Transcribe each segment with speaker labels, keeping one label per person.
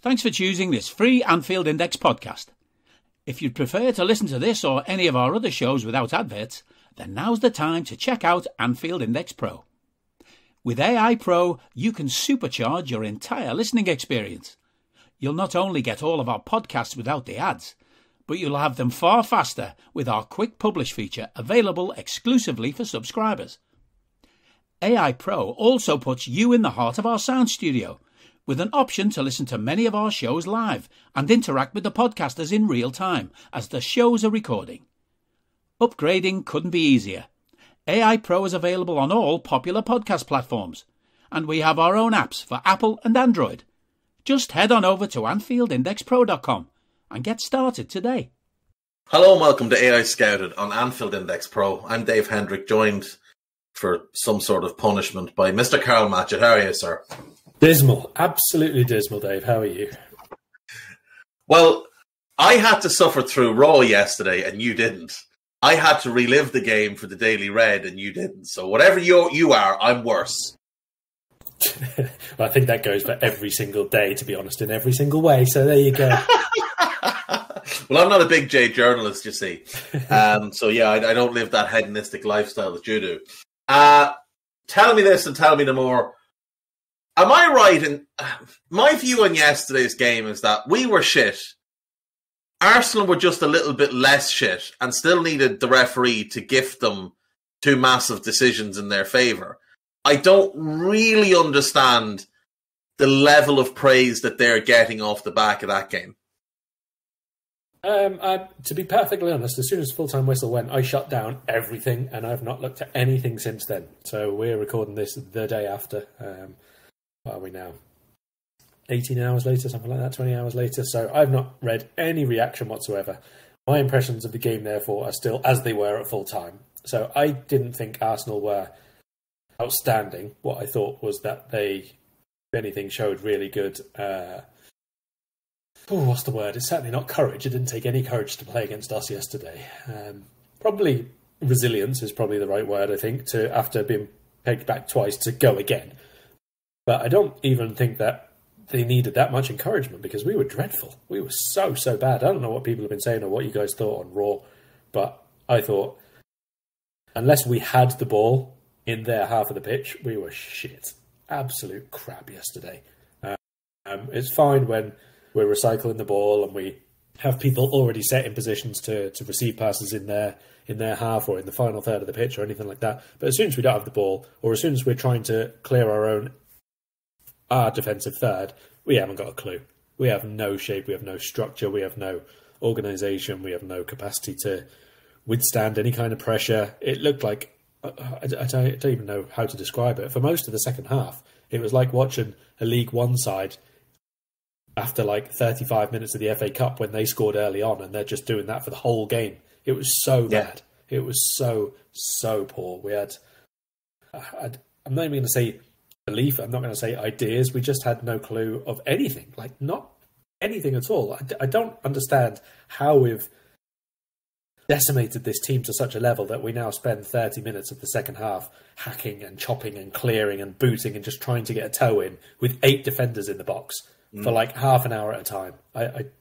Speaker 1: Thanks for choosing this free Anfield Index podcast. If you'd prefer to listen to this or any of our other shows without adverts, then now's the time to check out Anfield Index Pro. With AEye Pro, you can supercharge your entire listening experience. You'll not only get all of our podcasts without the ads, but you'll have them far faster with our Quick Publish feature available exclusively for subscribers. AEye Pro also puts you in the heart of our sound studio, with an option to listen to many of our shows live and interact with the podcasters in real time as the shows are recording. Upgrading couldn't be easier. AEye Pro is available on all popular podcast platforms, and we have our own apps for Apple and Android. Just head on over to AnfieldIndexPro.com and get started today.
Speaker 2: Hello and welcome to AEye Scouted on Anfield Index Pro. I'm Dave Hendrick, joined for some sort of punishment by Mr. Karl Matchett. How are you, sir?
Speaker 3: Dismal. Absolutely dismal, Dave. How are you?
Speaker 2: Well, I had to suffer through Raw yesterday and you didn't. I had to relive the game for the Daily Red and you didn't. So whatever you are, I'm worse.
Speaker 3: Well, I think that goes for every single day, to be honest, in every single way. So there you go.
Speaker 2: Well, I'm not a big J journalist, you see. So yeah, I don't live that hedonistic lifestyle that you do. Tell me this and tell me no more. Am I right in my view on yesterday's game is that we were shit. Arsenal were just a little bit less shit and still needed the referee to gift them two massive decisions in their favour. I don't really understand the level of praise that they're getting off the back of that game.
Speaker 3: To be perfectly honest, as soon as full-time whistle went, I shut down everything and I've not looked at anything since then. So we're recording this the day after. What are we now? 18 hours later, something like that, 20 hours later. So I've not read any reaction whatsoever. My impressions of the game, therefore, are still as they were at full time. So I didn't think Arsenal were outstanding. What I thought was that they, if anything, showed really good... what's the word? It's certainly not courage. It didn't take any courage to play against us yesterday. Probably resilience is probably the right word, I think, to after being pegged back twice to go again. But I don't even think that they needed that much encouragement because we were dreadful. We were so bad. I don't know what people have been saying or what you guys thought on Raw, but I thought unless we had the ball in their half of the pitch, we were shit. Absolute crap yesterday. It's fine when we're recycling the ball and we have people already set in positions to receive passes in their half or in the final third of the pitch or anything like that. But as soon as we don't have the ball or as soon as we're trying to clear our defensive third, we haven't got a clue. We have no shape, we have no structure, we have no organisation, we have no capacity to withstand any kind of pressure. It looked like, I don't even know how to describe it. For most of the second half, it was like watching a League One side after like 35 minutes of the FA Cup when they scored early on and they're just doing that for the whole game. It was so bad. It was so poor. We had, I'm not even going to say belief, I'm not going to say ideas. We just had no clue of anything, like not anything at all. I don't understand how we've decimated this team to such a level that we now spend 30 minutes of the second half hacking and chopping and clearing and booting and just trying to get a toe in with 8 defenders in the box for like half an hour at a time.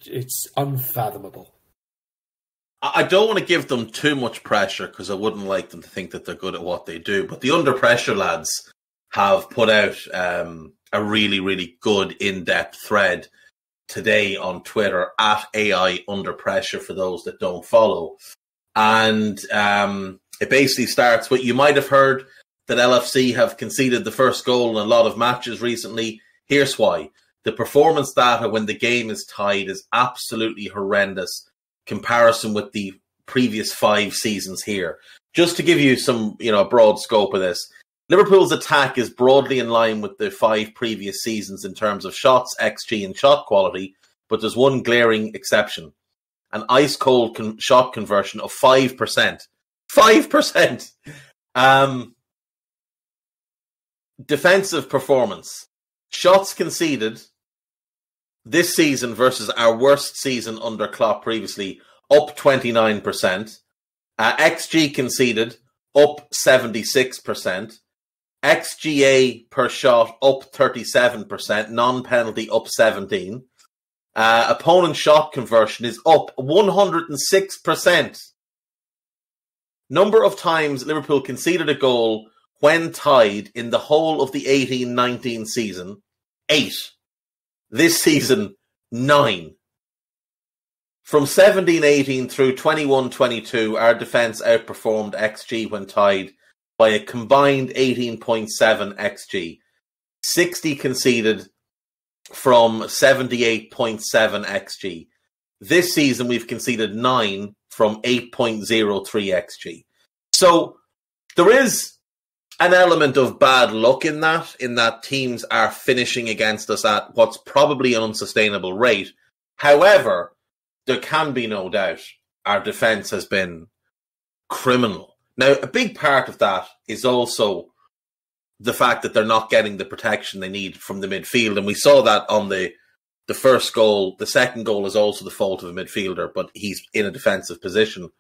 Speaker 3: It's unfathomable.
Speaker 2: I don't want to give them too much pressure because I wouldn't like them to think that they're good at what they do. But the Under Pressure lads have put out a really, really good in-depth thread today on Twitter at AEye Under Pressure for those that don't follow. And it basically starts with, you might have heard that LFC have conceded the first goal in a lot of matches recently. Here's why. The performance data when the game is tied is absolutely horrendous comparison with the previous 5 seasons here. Just to give you some, broad scope of this, Liverpool's attack is broadly in line with the 5 previous seasons in terms of shots, XG and shot quality, but there's one glaring exception. An ice-cold shot conversion of 5%. 5%! Defensive performance. Shots conceded this season versus our worst season under Klopp previously, up 29%. XG conceded, up 76%. XGA per shot, up 37%. Non-penalty, up 17%. Opponent shot conversion is up 106%. Number of times Liverpool conceded a goal when tied in the whole of the 18-19 season, 8. This season, 9. From 17-18 through 21-22, our defence outperformed XG when tied by a combined 18.7 XG. 60 conceded from 78.7 XG. This season, we've conceded 9 from 8.03 XG. So there is an element of bad luck in that teams are finishing against us at what's probably an unsustainable rate. However, there can be no doubt our defence has been criminal. Now, a big part of that is also the fact that they're not getting the protection they need from the midfield. And we saw that on the first goal. The second goal is also the fault of a midfielder, but he's in a defensive position.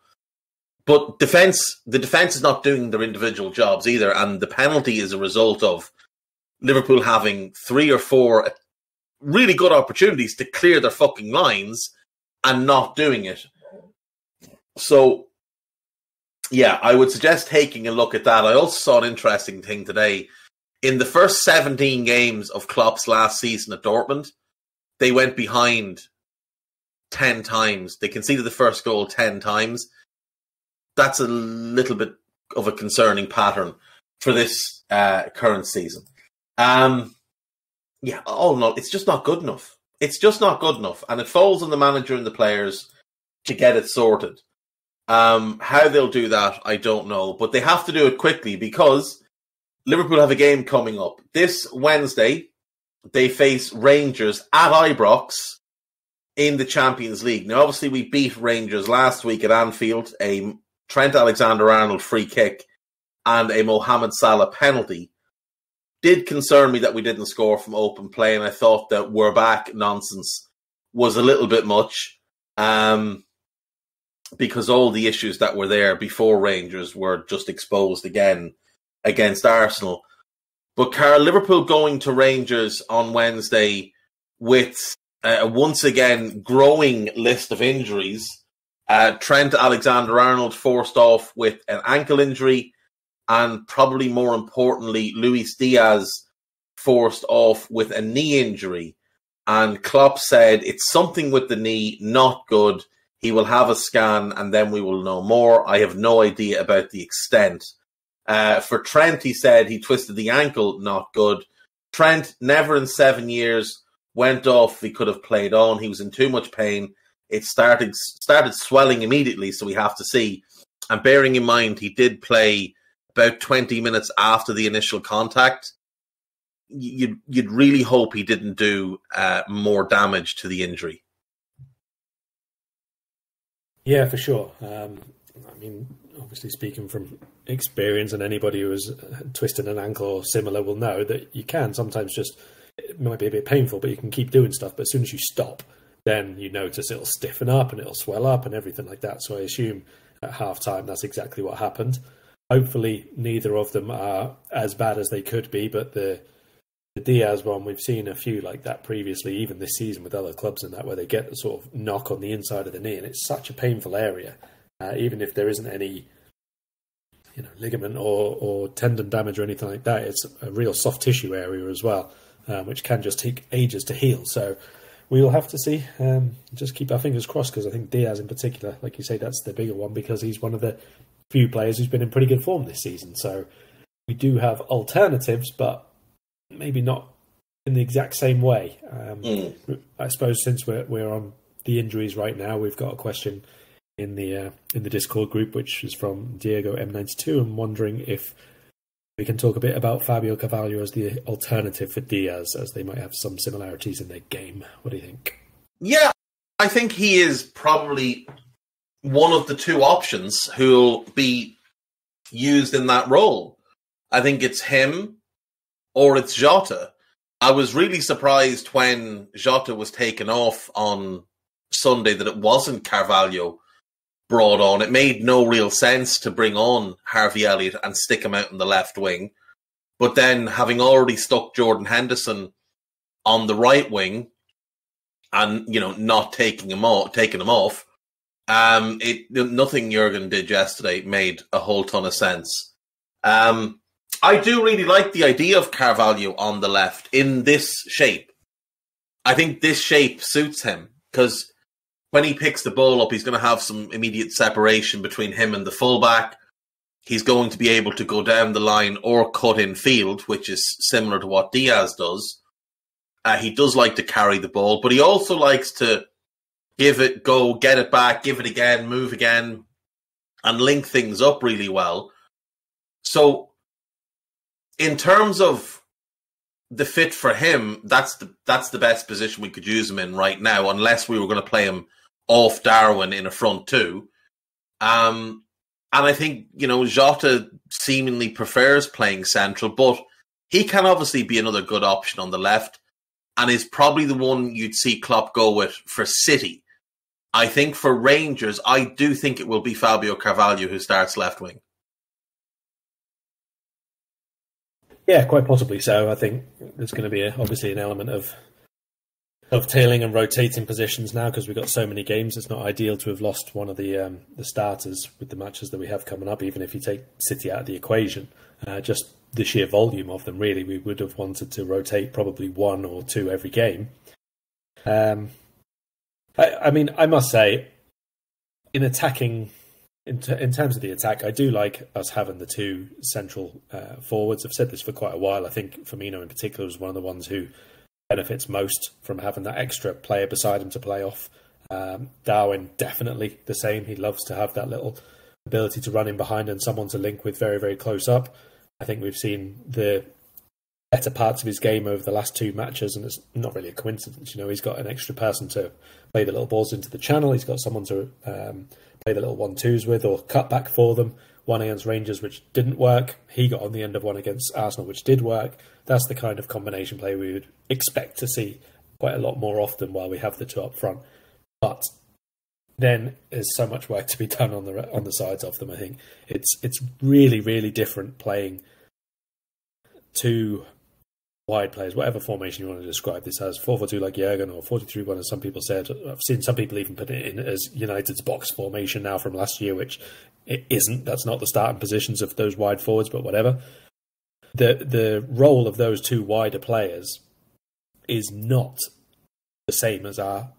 Speaker 2: But the defence is not doing their individual jobs either. And the penalty is a result of Liverpool having 3 or 4 really good opportunities to clear their fucking lines and not doing it. So, yeah, I would suggest taking a look at that. I also saw an interesting thing today. In the first 17 games of Klopp's last season at Dortmund, they went behind 10 times. They conceded the first goal 10 times. That's a little bit of a concerning pattern for this current season. Yeah, all in all, it's just not good enough. It's just not good enough. And it falls on the manager and the players to get it sorted. How they'll do that, I don't know. But they have to do it quickly because Liverpool have a game coming up. This Wednesday, they face Rangers at Ibrox in the Champions League. Now, obviously, we beat Rangers last week at Anfield, a Trent Alexander-Arnold free kick and a Mohamed Salah penalty. Did concern me that we didn't score from open play, and I thought that we're back nonsense was a little bit much because all the issues that were there before Rangers were just exposed again against Arsenal. But Karl, Liverpool going to Rangers on Wednesday with a once again growing list of injuries. Trent Alexander-Arnold forced off with an ankle injury, and probably more importantly, Luis Diaz forced off with a knee injury. And Klopp said it's something with the knee, not good. He will have a scan and then we will know more. I have no idea about the extent. For Trent, he said he twisted the ankle, not good. Trent, never in 7 years, went off. He could have played on. He was in too much pain. It started swelling immediately, so we have to see. And bearing in mind, he did play about 20 minutes after the initial contact. You'd really hope he didn't do more damage to the injury.
Speaker 3: Yeah, for sure. I mean, obviously speaking from experience, and anybody who has twisted an ankle or similar will know that you can sometimes just, it might be a bit painful, but you can keep doing stuff. But as soon as you stop, then you notice it'll stiffen up and it'll swell up and everything like that. So I assume at half-time that's exactly what happened. Hopefully neither of them are as bad as they could be, but the Diaz one, we've seen a few like that previously, even this season with other clubs and that, where they get the sort of knock on the inside of the knee, and it's such a painful area. Even if there isn't any, ligament or tendon damage or anything like that, it's a real soft tissue area as well, which can just take ages to heal. So we will have to see. Just keep our fingers crossed, because I think Diaz in particular, like you say, that's the bigger one, because he's one of the few players who's been in pretty good form this season. So we do have alternatives, but maybe not in the exact same way. I suppose since we're on the injuries right now, we've got a question in the Discord group, which is from Diego M92, and wondering if we can talk a bit about Fabio Carvalho as the alternative for Diaz, as they might have some similarities in their game. What do you think?
Speaker 2: Yeah, I think he is probably one of the two options who'll be used in that role. I think it's him or it's Jota. I was really surprised when Jota was taken off on Sunday that it wasn't Carvalho brought on. It made no real sense to bring on Harvey Elliott and stick him out in the left wing. But then, having already stuck Jordan Henderson on the right wing, and not taking him off. Nothing Jurgen did yesterday made a whole ton of sense. I do really like the idea of Carvalho on the left in this shape. I think this shape suits him because when he picks the ball up, he's going to have some immediate separation between him and the fullback. He's going to be able to go down the line or cut in field, which is similar to what Diaz does. He does like to carry the ball, but he also likes to give it, go, get it back, give it again, move again, and link things up really well. So, in terms of the fit for him, that's the best position we could use him in right now, unless we were going to play him off Darwin in a front two. And I think, Jota seemingly prefers playing central, but he can obviously be another good option on the left and is probably the one you'd see Klopp go with for City. I think for Rangers, I do think it will be Fabio Carvalho who starts left wing.
Speaker 3: Yeah, quite possibly so. I think there's going to be obviously an element of tailing and rotating positions now because we've got so many games. It's not ideal to have lost one of the starters with the matches that we have coming up, even if you take City out of the equation. Just the sheer volume of them, really, we would have wanted to rotate probably one or two every game. I must say, in attacking... In terms of the attack, I do like us having the two central forwards. I've said this for quite a while. I think Firmino in particular is one of the ones who benefits most from having that extra player beside him to play off. Darwin, definitely the same. He loves to have that little ability to run in behind and someone to link with very, very close up. I think we've seen the better parts of his game over the last two matches, and it's not really a coincidence. He's got an extra person to play the little balls into the channel. He's got someone to play the little 1-2s with or cut back for them. One against Rangers, which didn't work. He got on the end of one against Arsenal, which did work. That's the kind of combination play we would expect to see quite a lot more often while we have the two up front. But then there's so much work to be done on the sides of them. I think it's really, really different playing two wide players, whatever formation you want to describe this as, 4-4-2 like Jurgen or 4-3-1 as some people said. I've seen some people even put it in as United's box formation now from last year, which it isn't. That's not the starting positions of those wide forwards, but whatever. The role of those two wider players is not the same as our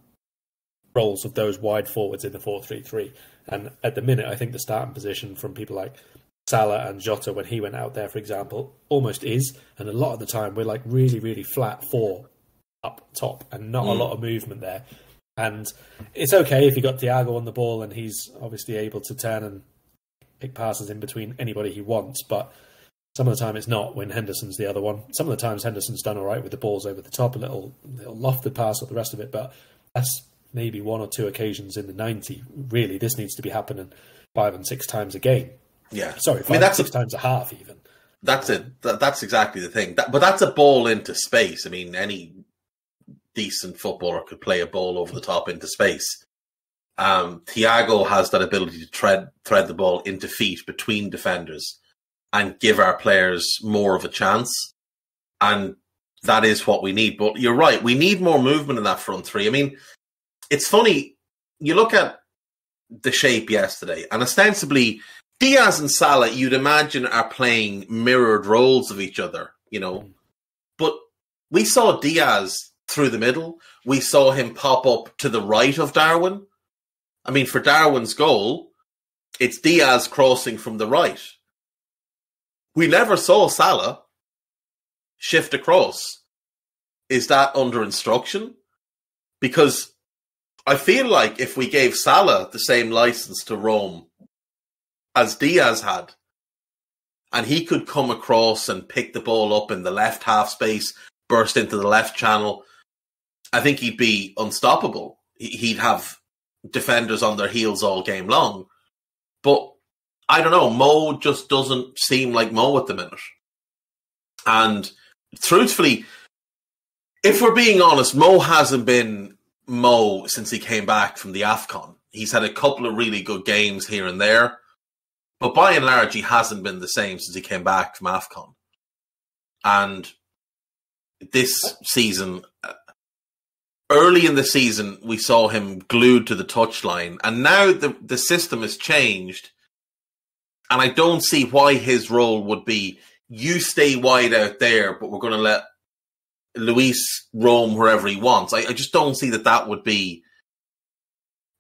Speaker 3: roles of those wide forwards in the 4-3-3. And at the minute, I think the starting position from people like Salah and Jota, when he went out there, for example, almost is. And a lot of the time, we're like really, really flat four up top and not a lot of movement there. And it's okay if you got Thiago on the ball and he's obviously able to turn and pick passes in between anybody he wants. But some of the time it's not when Henderson's the other one. Some of the times Henderson's done all right with the balls over the top, a little lofted pass or the rest of it. But that's maybe one or two occasions in the 90. Really, this needs to be happening 5 and 6 times a game.
Speaker 2: Yeah.
Speaker 3: Sorry, 5 and 6 times a half even.
Speaker 2: That's it. That's exactly the thing. But that's a ball into space. I mean, any decent footballer could play a ball over the top into space. Thiago has that ability to thread the ball into feet between defenders and give our players more of a chance. And that is what we need. But you're right. We need more movement in that front three. I mean, it's funny. You look at the shape yesterday, and ostensibly Diaz and Salah, you'd imagine, are playing mirrored roles of each other, But we saw Diaz through the middle. We saw him pop up to the right of Darwin. I mean, for Darwin's goal, it's Diaz crossing from the right. We never saw Salah shift across. Is that under instruction? Because I feel like if we gave Salah the same license to roam as Diaz had, and he could come across and pick the ball up in the left half space, burst into the left channel, I think he'd be unstoppable. He'd have defenders on their heels all game long. But I don't know, Mo just doesn't seem like Mo at the minute. And truthfully, if we're being honest, Mo hasn't been Mo since he came back from the AFCON. He's had a couple of really good games here and there, but by and large, he hasn't been the same since he came back from AFCON. And this season, early in the season, we saw him glued to the touchline, and now the system has changed, and I don't see why his role would be, you stay wide out there, but we're going to let Luis roam wherever he wants. I just don't see that would be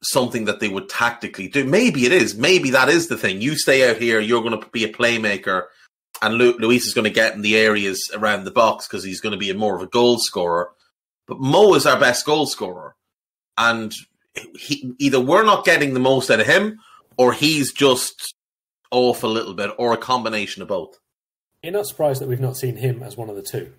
Speaker 2: something that they would tactically do. Maybe it is. Maybe that is the thing. You stay out here, you're going to be a playmaker, and Luis is going to get in the areas around the box because he's going to be more of a goal scorer. But Mo is our best goal scorer. And either we're not getting the most out of him, or he's just off a little bit, or a combination of both.
Speaker 3: You're not surprised that we've not seen him as one of the two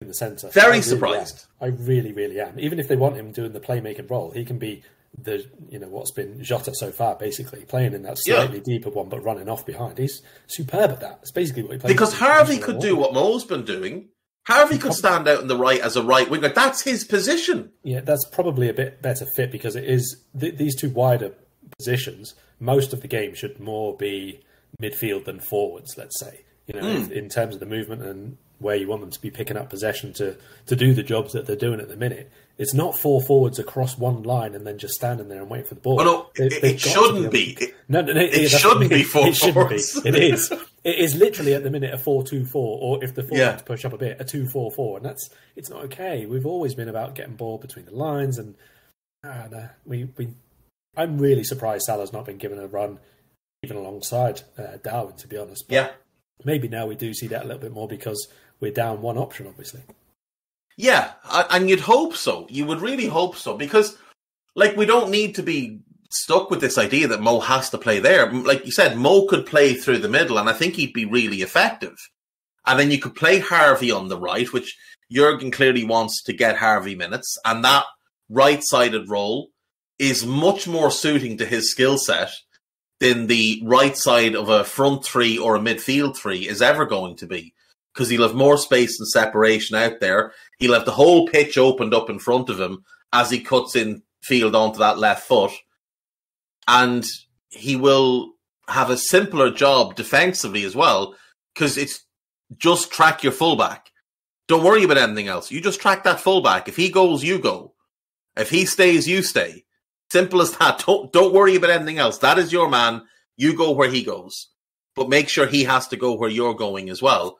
Speaker 3: in the centre?
Speaker 2: Very surprised.
Speaker 3: I really, really am. Even if they want him doing the playmaking role, he can be what's been Jota so far, basically playing in that slightly deeper one, but running off behind. He's superb at that. It's basically what he plays.
Speaker 2: Because Harvey could do what Mo's been doing. Harvey could stand out in the right as a right winger. That's his position.
Speaker 3: Yeah, that's probably a bit better fit because it is these two wider positions. Most of the game should more be midfield than forwards, let's say. In terms of the movement and where you want them to be picking up possession to do the jobs that they're doing at the minute. It's not four forwards across one line and then just standing there and waiting for the ball.
Speaker 2: Oh, no, it shouldn't be. It shouldn't be four forwards.
Speaker 3: It is. It is literally at the minute a 4-2-4, or if the forwards push up a bit, a 2-4-4, and it's not okay. We've always been about getting ball between the lines, and I'm really surprised Salah's not been given a run even alongside Darwin, to be honest. But maybe now we do see that a little bit more because we're down one option, obviously.
Speaker 2: Yeah, and you'd hope so. You would really hope so, because we don't need to be stuck with this idea that Mo has to play there. Like you said, Mo could play through the middle, and I think he'd be really effective. And then you could play Harvey on the right, which Jurgen clearly wants to get Harvey minutes, and that right-sided role is much more suiting to his skill set than the right side of a front three or a midfield three is ever going to be, because he'll have more space and separation out there. He'll have the whole pitch opened up in front of him as he cuts in field onto that left foot. And he will have a simpler job defensively as well, because it's just track your fullback. Don't worry about anything else. You just track that fullback. If he goes, you go. If he stays, you stay. Simple as that. Don't worry about anything else. That is your man. You go where he goes. But make sure he has to go where you're going as well.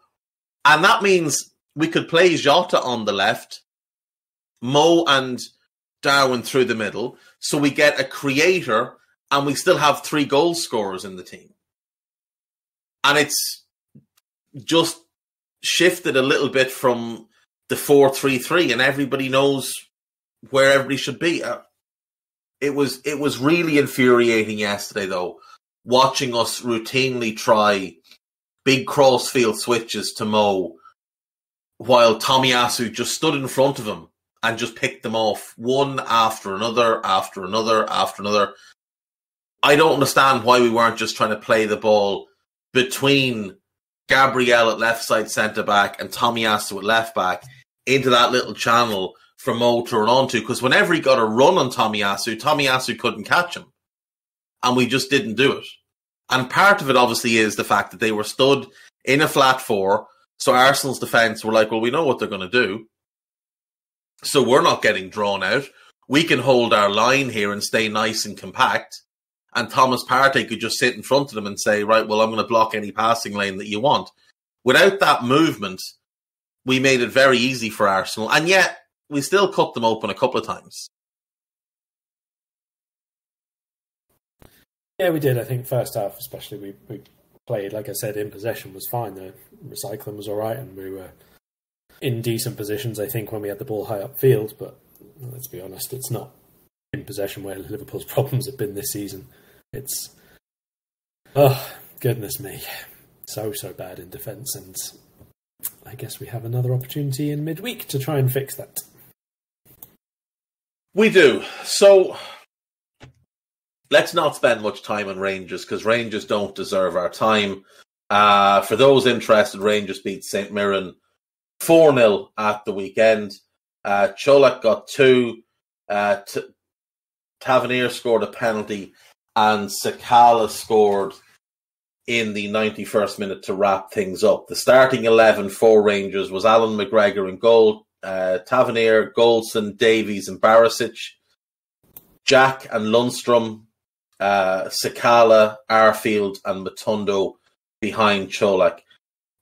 Speaker 2: And that means we could play Jota on the left, Mo and Darwin through the middle, so we get a creator and we still have 3 goal scorers in the team. And it's just shifted a little bit from the 4-3-3, and everybody knows where everybody should be. It was really infuriating yesterday, though, watching us routinely try big crossfield switches to Mo while Tomiyasu just stood in front of him and just picked them off one after another, after another, after another. I don't understand why we weren't just trying to play the ball between Gabriel at left side centre-back and Tomiyasu at left-back into that little channel for Mo to run onto, because whenever he got a run on Tomiyasu couldn't catch him. And we just didn't do it. And part of it obviously is the fact that they were stood in a flat 4, so Arsenal's defence were like, well, we know what they're going to do, so we're not getting drawn out. We can hold our line here and stay nice and compact. And Thomas Partey could just sit in front of them and say, right, well, I'm going to block any passing lane that you want. Without that movement, we made it very easy for Arsenal. And yet, we still cut them open a couple of times.
Speaker 3: Yeah, we did. I think first half, especially, we played, like I said, in possession was fine. The recycling was all right, and we were in decent positions, I think, when we had the ball high upfield. But let's be honest, it's not in possession where Liverpool's problems have been this season. It's, oh, goodness me, so bad in defence, and I guess we have another opportunity in midweek to try and fix that.
Speaker 2: We do. So let's not spend much time on Rangers, because Rangers don't deserve our time. For those interested, Rangers beat St Mirren 4-0 at the weekend. Cholak got 2. Tavernier scored a penalty, and Sakala scored in the 91st minute to wrap things up. The starting 11 for Rangers was Alan McGregor in goal, Tavernier, Goldson, Davies, and Barisic. Jack and Lundstrom, Sakala, Arfield, and Matondo behind Cholak.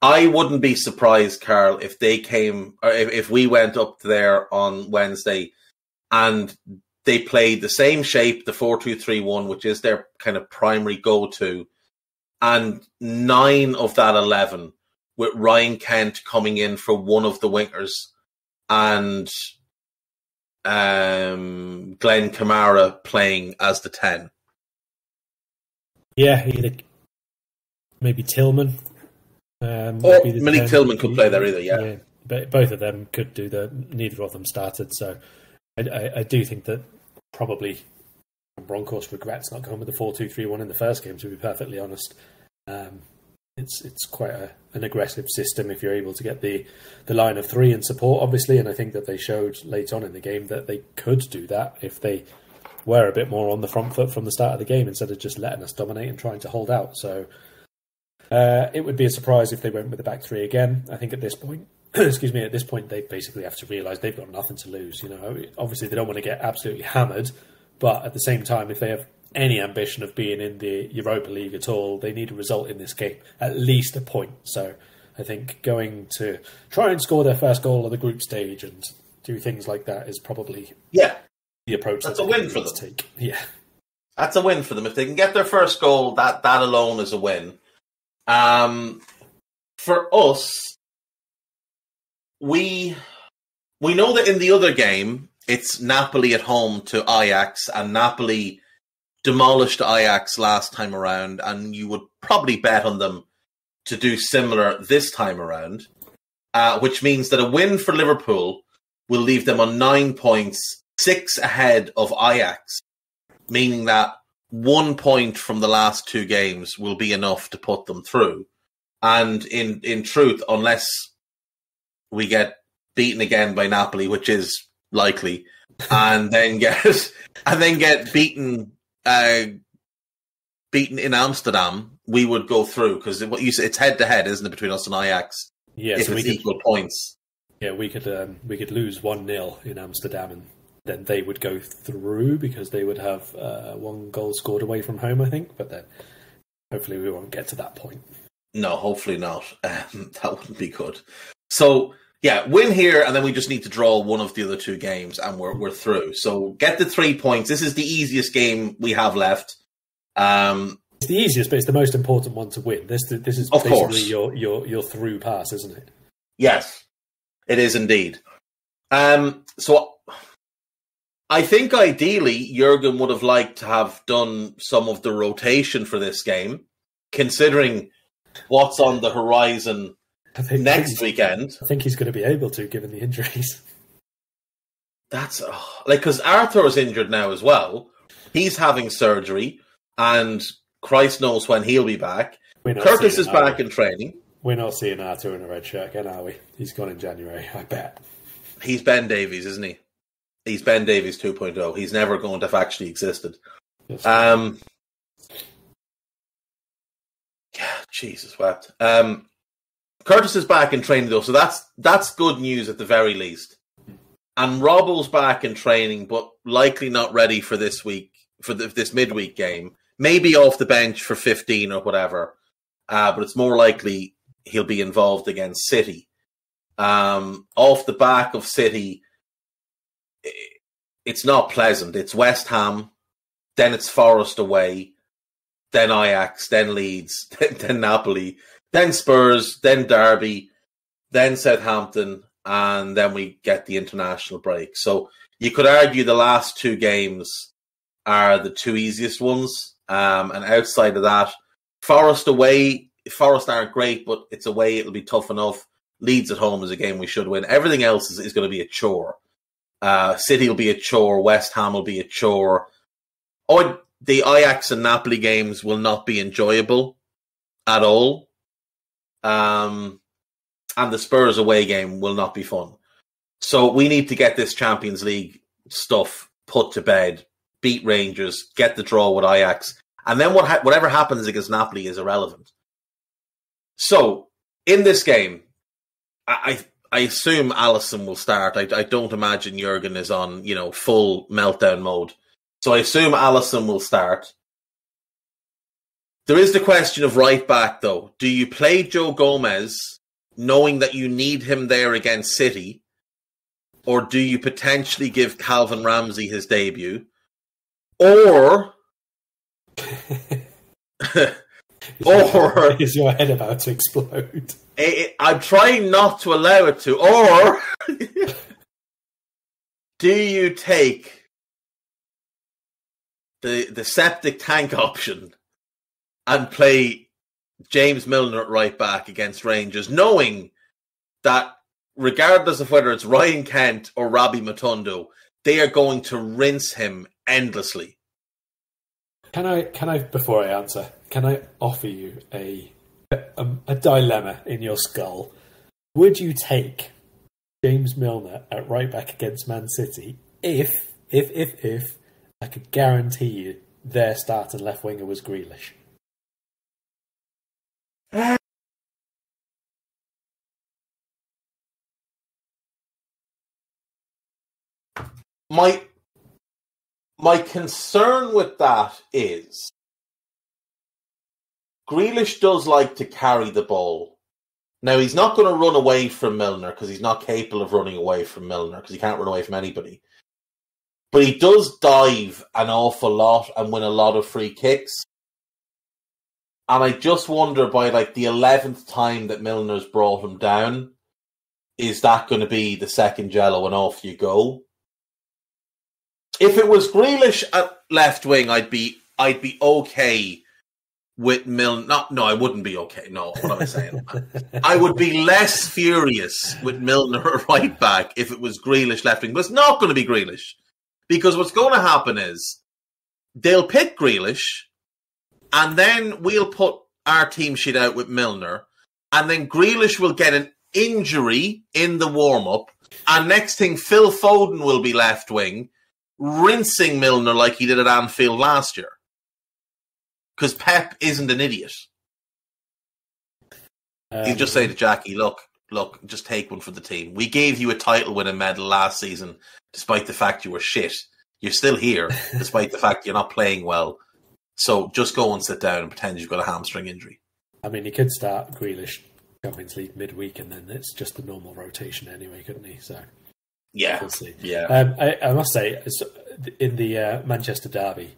Speaker 2: I wouldn't be surprised, Karl, if they came, or if we went up there on Wednesday and they played the same shape, the 4-2-3-1, which is their kind of primary go-to, and 9 of that 11 with Ryan Kent coming in for one of the wingers and Glenn Kamara playing as the 10.
Speaker 3: Yeah, maybe Tillman.
Speaker 2: Malik Tillman could play there either, yeah.
Speaker 3: But both of them could do neither of them started, so I do think that probably Broncos regrets not going with the 4-2-3-1 in the first game, to be perfectly honest. It's quite an aggressive system if you're able to get the line of 3 in support, obviously, and I think that they showed late on in the game that they could do that if they were a bit more on the front foot from the start of the game instead of just letting us dominate and trying to hold out. So it would be a surprise if they went with the back 3 again. I think at this point, at this point they basically have to realise they've got nothing to lose. You know, obviously they don't want to get absolutely hammered, but at the same time, if they have any ambition of being in the Europa League at all, they need a result in this game, at least a point. So I think going to try and score their first goal on the group stage and do things like that is probably the approach.
Speaker 2: That's a win for them.
Speaker 3: Take. Yeah,
Speaker 2: that's a win for them. If they can get their first goal, that alone is a win. For us, we know that in the other game, it's Napoli at home to Ajax, and Napoli demolished Ajax last time around, and you would probably bet on them to do similar this time around, which means that a win for Liverpool will leave them on 9 points, 6 ahead of Ajax, meaning that 1 point from the last 2 games will be enough to put them through. And in truth, unless we get beaten again by Napoli, which is likely, and then get beaten in Amsterdam, we would go through, because what you say, it's head to head, isn't it, between us and Ajax?
Speaker 3: Yeah,
Speaker 2: if it's equal points.
Speaker 3: Yeah, we could lose 1-0 in Amsterdam, and then they would go through because they would have 1 goal scored away from home, I think. But then hopefully we won't get to that point.
Speaker 2: No, hopefully not. That wouldn't be good. So yeah, win here, and then we just need to draw one of the other 2 games, and we're through. So get the 3 points. This is the easiest game we have left.
Speaker 3: It's the easiest, but it's the most important one to win. This is
Speaker 2: of
Speaker 3: basically
Speaker 2: course
Speaker 3: your through pass, isn't it?
Speaker 2: Yes, it is indeed. So I think ideally Jurgen would have liked to have done some of the rotation for this game, considering what's on the horizon next weekend.
Speaker 3: I think he's going to be able to, given the injuries.
Speaker 2: That's because Arthur is injured now as well. He's having surgery, and Christ knows when he'll be back. Curtis is back in training.
Speaker 3: We're not seeing Arthur in a red shirt again, are we? He's gone in January, I bet.
Speaker 2: He's Ben Davies, isn't he? He's Ben Davies 2.0. He's never going to have actually existed. Yeah, Jesus wept. Curtis is back in training, though, so that's good news at the very least. And Robbo's back in training, but likely not ready for this week, for this midweek game. Maybe off the bench for 15 or whatever, but it's more likely he'll be involved against City. Off the back of City, it's not pleasant. It's West Ham, then it's Forest away, then Ajax, then Leeds, then Napoli, then Spurs, then Derby, then Southampton, and then we get the international break. So you could argue the last 2 games are the 2 easiest ones. And outside of that, Forest away, Forest aren't great, but it's away, it'll be tough enough. Leeds at home is a game we should win. Everything else is going to be a chore. City will be a chore, West Ham will be a chore. The Ajax and Napoli games will not be enjoyable at all. And the Spurs away game will not be fun. So we need to get this Champions League stuff put to bed, beat Rangers, get the draw with Ajax, and then whatever happens against Napoli is irrelevant. So in this game, I I assume Alisson will start. I don't imagine Jurgen is on, full meltdown mode. So I assume Alisson will start. There is the question of right back, though. Do you play Joe Gomez knowing that you need him there against City? Or do you potentially give Calvin Ramsey his debut? Or... or...
Speaker 3: Is your head about to explode?
Speaker 2: I'm trying not to allow it to. Or... do you take the septic tank option and play James Milner at right back against Rangers, knowing that regardless of whether it's Ryan Kent or Robbie Matondo, they are going to rinse him endlessly?
Speaker 3: Can I before I answer, can I offer you a dilemma in your skull? Would you take James Milner at right back against Man City if I could guarantee you their starting left winger was Grealish?
Speaker 2: My concern with that is Grealish does like to carry the ball. Now, he's not going to run away from Milner because he's not capable of running away from Milner because he can't run away from anybody. But he does dive an awful lot and win a lot of free kicks. And I just wonder by the 11th time that Milner's brought him down, is that going to be the second jello and off you go? If it was Grealish at left wing, I'd be okay with Milner. No, I wouldn't be okay. No, what am I saying? I would be less furious with Milner at right back if it was Grealish left wing. But it's not going to be Grealish. Because what's going to happen is they'll pick Grealish and then we'll put our team sheet out with Milner and then Grealish will get an injury in the warm-up and next thing Phil Foden will be left wing rinsing Milner like he did at Anfield last year. Because Pep isn't an idiot. He'll just say to Jackie, look, just take one for the team. We gave you a title-winning medal last season despite the fact you were shit. You're still here despite the fact you're not playing well. So just go and sit down and pretend you've got a hamstring injury.
Speaker 3: I mean, he could start Grealish Champions League midweek and then it's just the normal rotation anyway, couldn't he? So
Speaker 2: yeah,
Speaker 3: we'll see.
Speaker 2: Yeah.
Speaker 3: I must say, in the Manchester derby,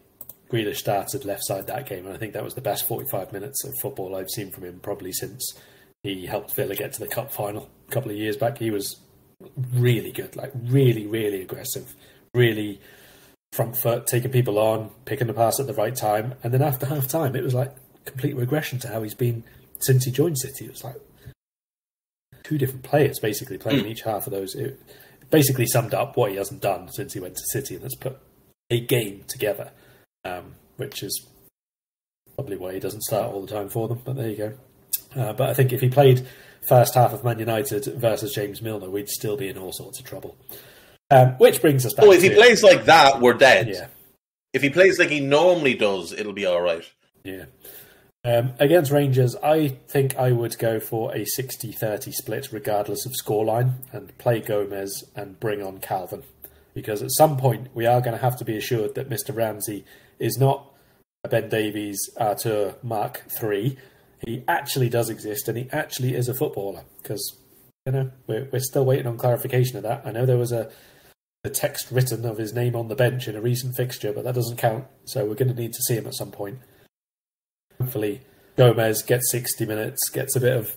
Speaker 3: Grealish started left side that game, and I think that was the best 45 minutes of football I've seen from him probably since he helped Villa get to the cup final a couple of years back. He was really good, really, really aggressive, really front foot, taking people on, picking the pass at the right time, and then after half time, it was like complete regression to how he's been since he joined City. It was like two different players basically playing each half of those. It basically summed up what he hasn't done since he went to City, and that's put a game together, which is probably why he doesn't start all the time for them, but there you go. But I think if he played first half of Man United versus James Milner, we'd still be in all sorts of trouble. Which brings us back
Speaker 2: if he plays like that, we're dead.
Speaker 3: Yeah.
Speaker 2: If he plays like he normally does, it'll be all right.
Speaker 3: Yeah. Against Rangers, I think I would go for a 60-30 split regardless of scoreline and play Gomez and bring on Calvin. Because at some point, we are going to have to be assured that Mr. Ramsey is not a Ben Davies Arthur Mark III. He actually does exist and he actually is a footballer. Because, we're still waiting on clarification of that. I know there was a text written of his name on the bench in a recent fixture, but that doesn't count. So we're going to need to see him at some point. Hopefully Gomez gets 60 minutes, gets a bit of,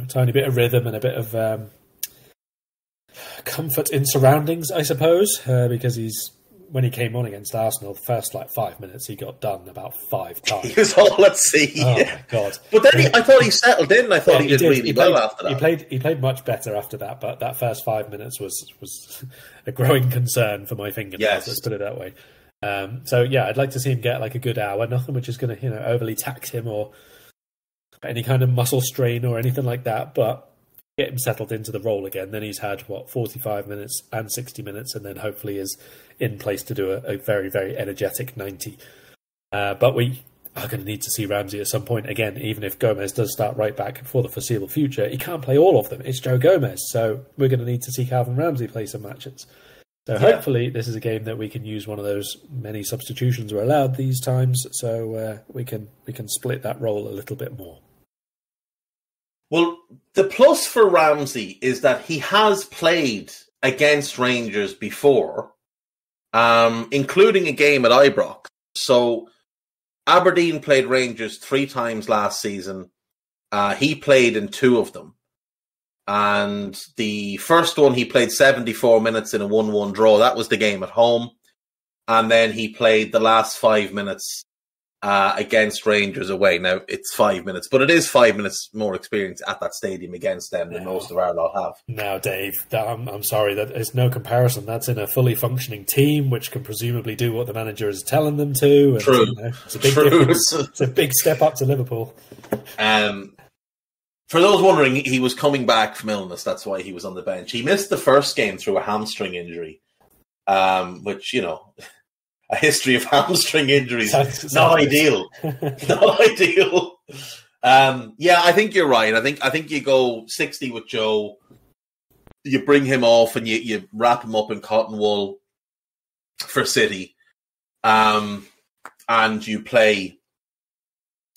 Speaker 3: tiny bit of rhythm and a bit of comfort in surroundings, I suppose, because when he came on against Arsenal, the first 5 minutes, he got done about 5 times.
Speaker 2: He was all at sea.
Speaker 3: Oh my God.
Speaker 2: But then I thought he settled in. I thought he did really well after that.
Speaker 3: He played much better after that, but that first 5 minutes was a growing concern for my fingernails,
Speaker 2: yes.
Speaker 3: Let's put it that way. I'd like to see him get a good hour, nothing which is going to, overly tax him or any kind of muscle strain or anything like that, but get him settled into the role again. Then he's had 45 minutes and 60 minutes, and then hopefully is in place to do a very, very energetic 90. But are going to need to see Ramsey at some point again. Even if Gomez does start right back for the foreseeable future, he can't play all of them. It's Joe Gomez, so we're going to need to see Calvin Ramsey play some matches. So hopefully this is a game that we can use one of those many substitutions we're allowed these times, so we can split that role a little bit more.
Speaker 2: Well, the plus for Ramsey is that he has played against Rangers before, including a game at Ibrox. So Aberdeen played Rangers 3 times last season. He played in 2 of them. And the first one, he played 74 minutes in a 1-1 draw. That was the game at home. And then he played the last 5 minutes against Rangers away. Now, it's 5 minutes, but it is 5 minutes more experience at that stadium against them than most of our lot have.
Speaker 3: Now, Dave, I'm sorry, that is no comparison. That's in a fully functioning team, which can presumably do what the manager is telling them to. And,
Speaker 2: True.
Speaker 3: It's a big difference. It's a big step up to Liverpool.
Speaker 2: For those wondering, he was coming back from illness. That's why he was on the bench. He missed the first game through a hamstring injury, which, a history of hamstring injuries. Not ideal. Not ideal. I think you're right. I think you go 60 with Joe. You bring him off and you wrap him up in cotton wool for City. And you play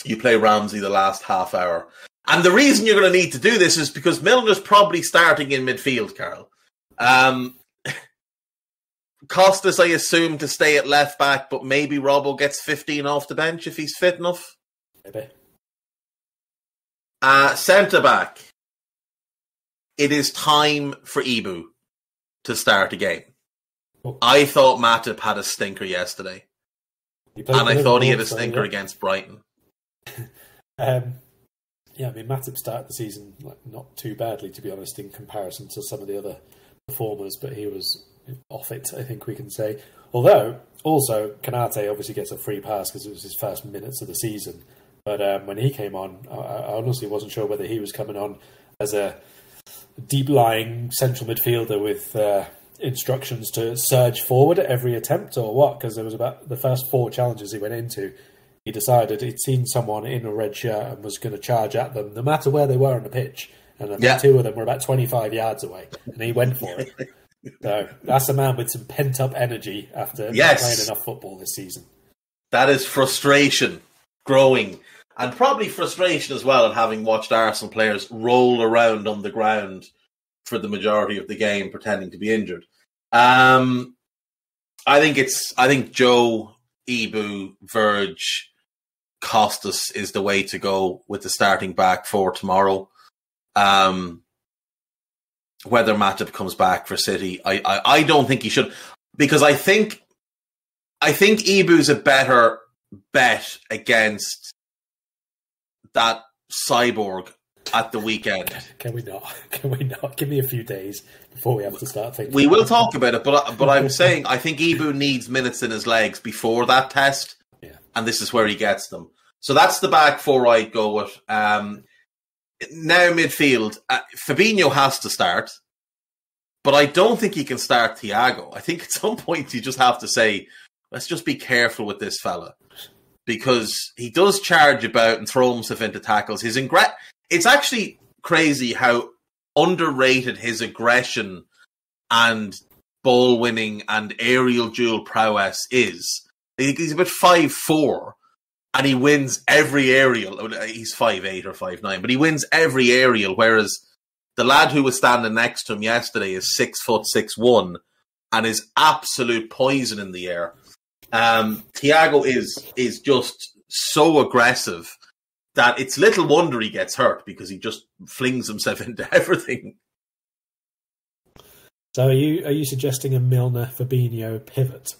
Speaker 2: Ramsey the last half hour. And the reason you're going to need to do this is because Milner's probably starting in midfield, Karl. Costas, I assume, to stay at left back, but maybe Robbo gets 15 off the bench if he's fit enough.
Speaker 3: Maybe.
Speaker 2: Centre back. It is time for Ibu to start a game. Oh. I thought Matip had a stinker yesterday. And I thought he had a stinker against Brighton.
Speaker 3: Matip started the season not too badly, to be honest, in comparison to some of the other performers, but he was off it, I think we can say. Although, also, Konate obviously gets a free pass because it was his first minutes of the season. But when he came on, I honestly wasn't sure whether he was coming on as a deep-lying central midfielder with instructions to surge forward at every attempt or what, because there was about the first 4 challenges he went into. He decided he'd seen someone in a red shirt and was going to charge at them, no matter where they were on the pitch. And I think 2 of them were about 25 yards away, and he went for it. So that's a man with some pent-up energy after playing enough football this season.
Speaker 2: That is frustration growing, and probably frustration as well at having watched Arsenal players roll around on the ground for the majority of the game, pretending to be injured. I think Joe, Ibu, Verge, Costas is the way to go with the starting back for tomorrow. Whether Matip comes back for City, I don't think he should, because I think Ibu's a better bet against that cyborg at the weekend.
Speaker 3: Can we not? Give me a few days before we have to start thinking.
Speaker 2: We will talk about it, but I'm saying I think Ibu needs minutes in his legs before that test, and this is where he gets them. So that's the back 4 I'd go with. Now midfield, Fabinho has to start, but I don't think he can start Thiago. I think at some point you just have to say, let's just be careful with this fella, because he does charge about and throw himself into tackles. It's actually crazy how underrated his aggression and ball winning and aerial duel prowess is. He's about 5'4", and he wins every aerial. He's 5'8" or 5'9", but he wins every aerial, whereas the lad who was standing next to him yesterday is 6'6'1", and is absolute poison in the air. Thiago is just so aggressive that it's little wonder he gets hurt, because he just flings himself into everything.
Speaker 3: So are you suggesting a Milner Fabinho pivot?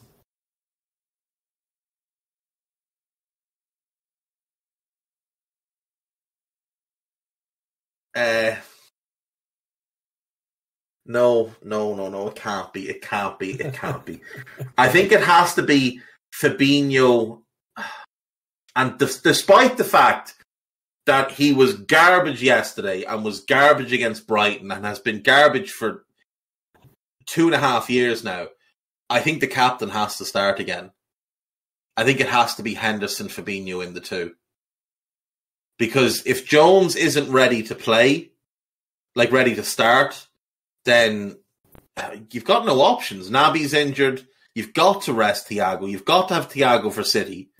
Speaker 2: No, it can't be. I think it has to be Fabinho, and despite the fact that he was garbage yesterday and was garbage against Brighton and has been garbage for 2.5 years now, I think the captain has to start again. I think it has to be Henderson, Fabinho in the two. Because if Jones isn't ready to play, like ready to start, then you've got no options. Naby's injured. You've got to rest Thiago. You've got to have Thiago for City.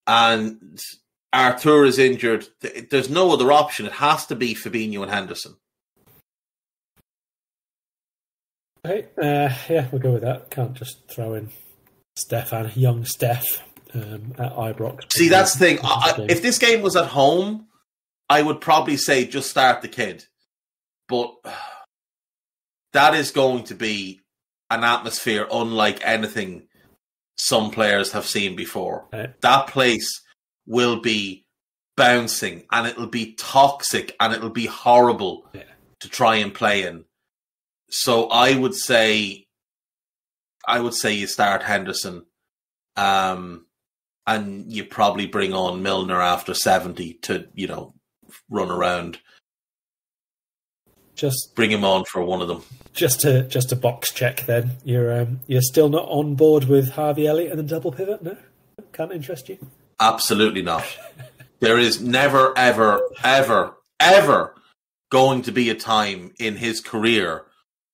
Speaker 2: And Arthur is injured. There's no other option. It has to be Fabinho and Henderson.
Speaker 3: Okay, yeah, we'll go with that. Can't just throw in young Steph at Ibrox.
Speaker 2: See, that's the thing. If this game was at home, I would probably say just start the kid. But that is going to be an atmosphere unlike anything some players have seen before. That place will be bouncing and it'll be toxic and it'll be horrible to try and play in. So I would say you start Henderson, and you probably bring on Milner after 70 to, run around.
Speaker 3: Just
Speaker 2: bring him on for one of them.
Speaker 3: Just a box check then. You're still not on board with Harvey Elliott and the double pivot? No? Can't interest you?
Speaker 2: Absolutely not. There is never, ever, ever, ever going to be a time in his career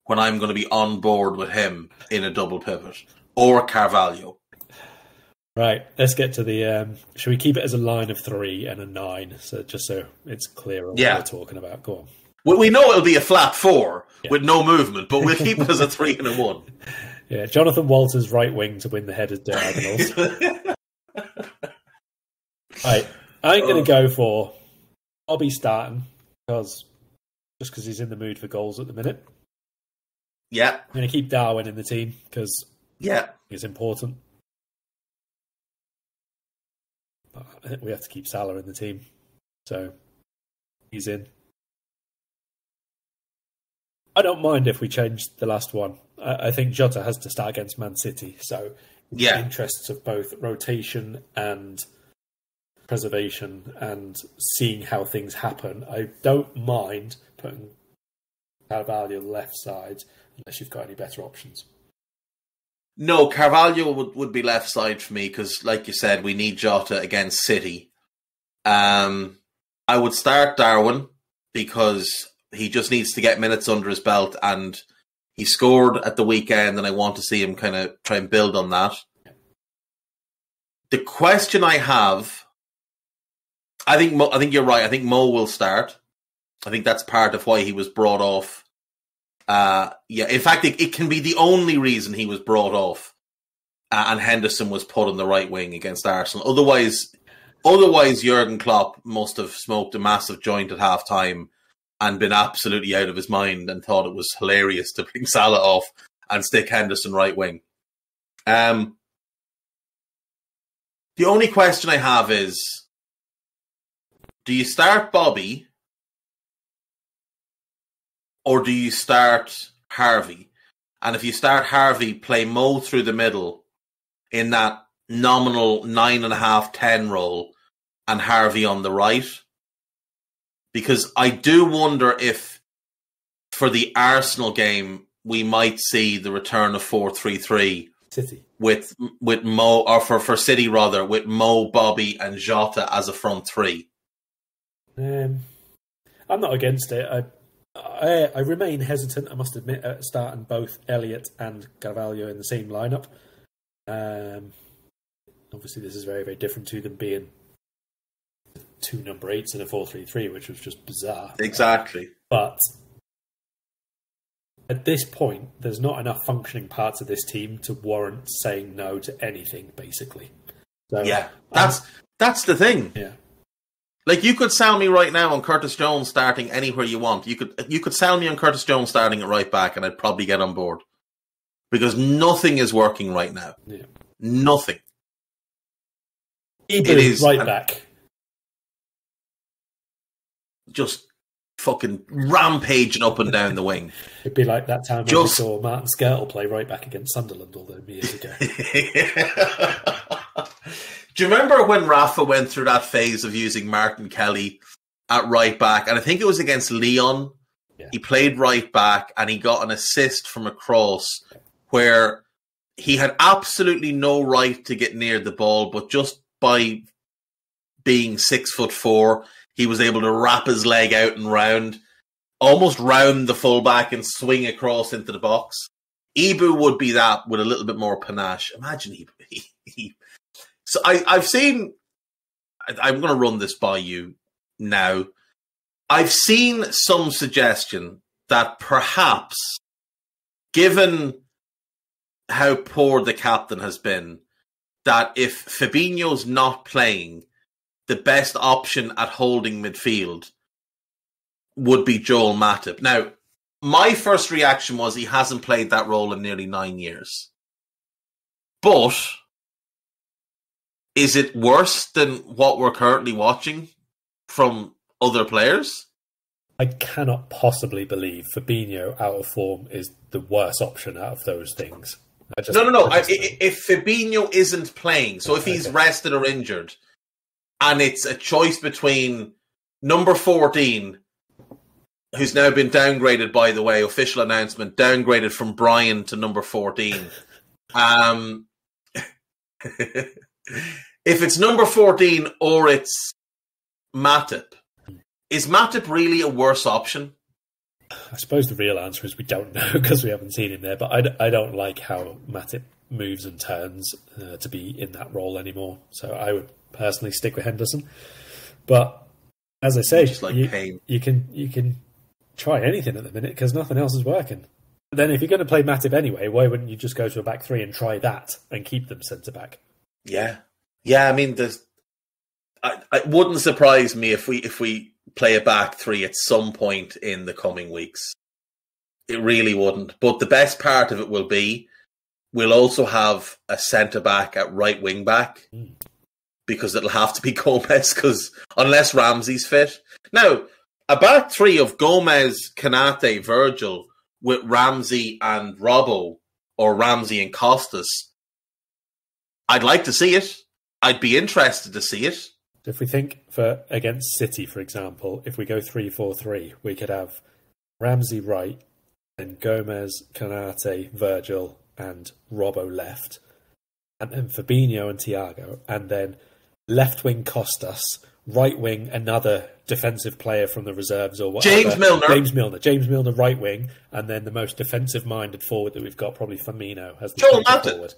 Speaker 2: when I'm going to be on board with him in a double pivot or Carvalho.
Speaker 3: Right, let's get to the... should we keep it as a line of 3 and a 9? So just so it's clear what we're talking about. Go on.
Speaker 2: Well, we know it'll be a flat 4 with no movement, but we'll keep it as a 3 and a 1.
Speaker 3: Yeah, Jonathan Walters right wing to win the headed diagonals. Right, I'm going to go for Bobby starting because he's in the mood for goals at the minute.
Speaker 2: Yeah.
Speaker 3: I'm going to keep Darwin in the team because it's important. But I think we have to keep Salah in the team. So he's in. I don't mind if we change the last one. I think Jota has to start against Man City. So in the interests of both rotation and preservation and seeing how things happen, I don't mind putting Carvalho left side unless you've got any better options.
Speaker 2: No, Carvalho would be left side for me because, like you said, we need Jota against City. I would start Darwin because he just needs to get minutes under his belt, and he scored at the weekend, and I want to see him kind of try and build on that. The question I have, I think you're right. I think Mo will start. I think that's part of why he was brought off. In fact, it can be the only reason he was brought off, and Henderson was put on the right wing against Arsenal. Otherwise, Jurgen Klopp must have smoked a massive joint at half-time and been absolutely out of his mind and thought it was hilarious to bring Salah off and stick Henderson right wing. The only question I have is, do you start Bobby or do you start Harvey? And if you start Harvey, play Mo through the middle in that nominal 9.5, 10 role and Harvey on the right. Because I do wonder if for the Arsenal game, we might see the return of 4-3-3
Speaker 3: City
Speaker 2: with Mo, or for City rather, with Mo, Bobby and Jota as a front three.
Speaker 3: I'm not against it. I remain hesitant, I must admit, at starting both Elliott and Carvalho in the same lineup. Obviously, this is very, very different to them being 2 number 8s in a 4-3-3, which was just bizarre.
Speaker 2: Exactly.
Speaker 3: But at this point, there's not enough functioning parts of this team to warrant saying no to anything, basically. So,
Speaker 2: yeah, that's the thing.
Speaker 3: Yeah.
Speaker 2: Like, you could sell me right now on Curtis Jones starting anywhere you want. You could sell me on Curtis Jones starting at right back, and I'd probably get on board. Because nothing is working right now.
Speaker 3: Yeah.
Speaker 2: Nothing.
Speaker 3: It is right back.
Speaker 2: Just fucking rampaging up and down the wing.
Speaker 3: It'd be like that time when we saw Martin Skirtle play right back against Sunderland all those years ago.
Speaker 2: Do you remember when Rafa went through that phase of using Martin Kelly at right back? And I think it was against Lyon. Yeah. He played right back and he got an assist from a cross where he had absolutely no right to get near the ball, but just by being 6'4", he was able to wrap his leg out and almost round the fullback and swing across into the box. Ibu would be that with a little bit more panache. Imagine he So I've seen. I'm going to run this by you now. I've seen some suggestion that perhaps, given how poor the captain has been, that if Fabinho's not playing, the best option at holding midfield would be Joel Matip. Now, my first reaction was he hasn't played that role in nearly 9 years. But is it worse than what we're currently watching from other players?
Speaker 3: I cannot possibly believe Fabinho out of form is the worst option out of those things.
Speaker 2: No. If Fabinho isn't playing, so if he's rested or injured, and it's a choice between number 14, who's now been downgraded, by the way, official announcement, downgraded from Brian to number 14. If it's number 14 or it's Matip, is Matip really a worse option?
Speaker 3: I suppose the real answer is we don't know because we haven't seen him there, but I don't like how Matip moves and turns to be in that role anymore. So I would personally stick with Henderson. But as I say, you can try anything at the minute because nothing else is working. But then if you're going to play Matip anyway, why wouldn't you just go to a back three and try that and keep them centre-back?
Speaker 2: Yeah. I mean, it wouldn't surprise me if we play a back three at some point in the coming weeks. It really wouldn't. But the best part of it will be we'll also have a centre-back at right wing-back because it'll have to be Gomez unless Ramsey's fit. Now, a back three of Gomez, Konate, Virgil with Ramsey and Robbo or Ramsey and Costas, I'd like to see it. I'd be interested to see it.
Speaker 3: If we think against City, for example, if we go 3-4-3, we could have Ramsey right, and Gomez, Konate, Virgil, and Robbo left, and then Fabinho and Thiago, and then left wing Costas, right wing another defensive player from the reserves or whatever. James Milner, right wing, and then the most defensive-minded forward that we've got, probably Firmino, as the forward.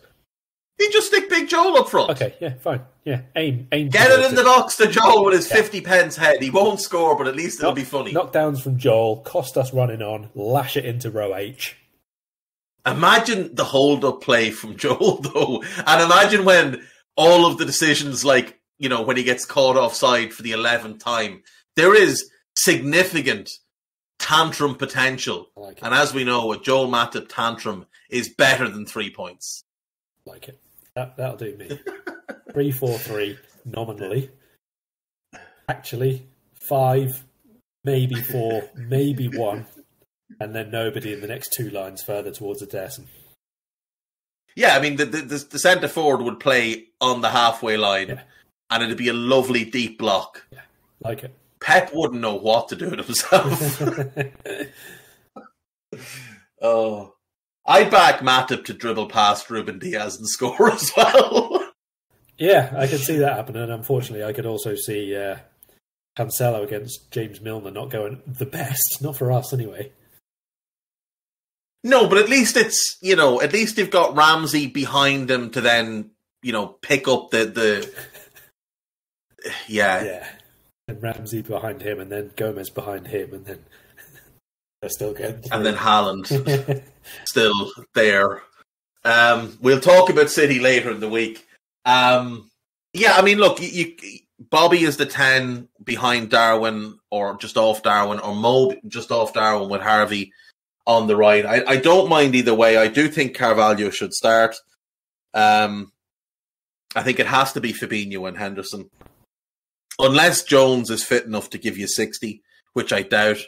Speaker 2: You just stick Big Joel up front.
Speaker 3: Okay, yeah, fine. Yeah, aim.
Speaker 2: Get it in the box to Joel with his 50 pence head. He won't score, but at least it'll be funny.
Speaker 3: Knockdowns from Joel, Costas running on, lash it into row H.
Speaker 2: Imagine the hold-up play from Joel, though. And imagine when all of the decisions, like, you know, when he gets caught offside for the 11th time, there is significant tantrum potential. And as we know, a Joel Matip tantrum is better than 3 points.
Speaker 3: Like it. That'll do me. 3-4-3 nominally. Actually, 5, maybe 4, maybe 1, and then nobody in the next 2 lines further towards Ederson.
Speaker 2: Yeah, I mean, the centre forward would play on the halfway line, and it'd be a lovely deep block.
Speaker 3: Yeah, like it.
Speaker 2: Pep wouldn't know what to do with himself. Oh. I'd back Matip to dribble past Ruben Diaz and score as well.
Speaker 3: Yeah, I could see that happening. And unfortunately, I could also see Cancelo against James Milner not going the best. Not for us, anyway.
Speaker 2: No, but at least it's, you know, at least you've got Ramsey behind him to then, you know, pick up the
Speaker 3: Yeah. And Ramsey behind him, and then Gomez behind him, and then they're still good.
Speaker 2: And then Haaland still there. We'll talk about City later in the week. I mean, look, Bobby is the 10 behind Darwin, or just off Darwin, or Mo just off Darwin with Harvey on the right. I don't mind either way. I do think Carvalho should start. I think it has to be Fabinho and Henderson. Unless Jones is fit enough to give you 60, which I doubt.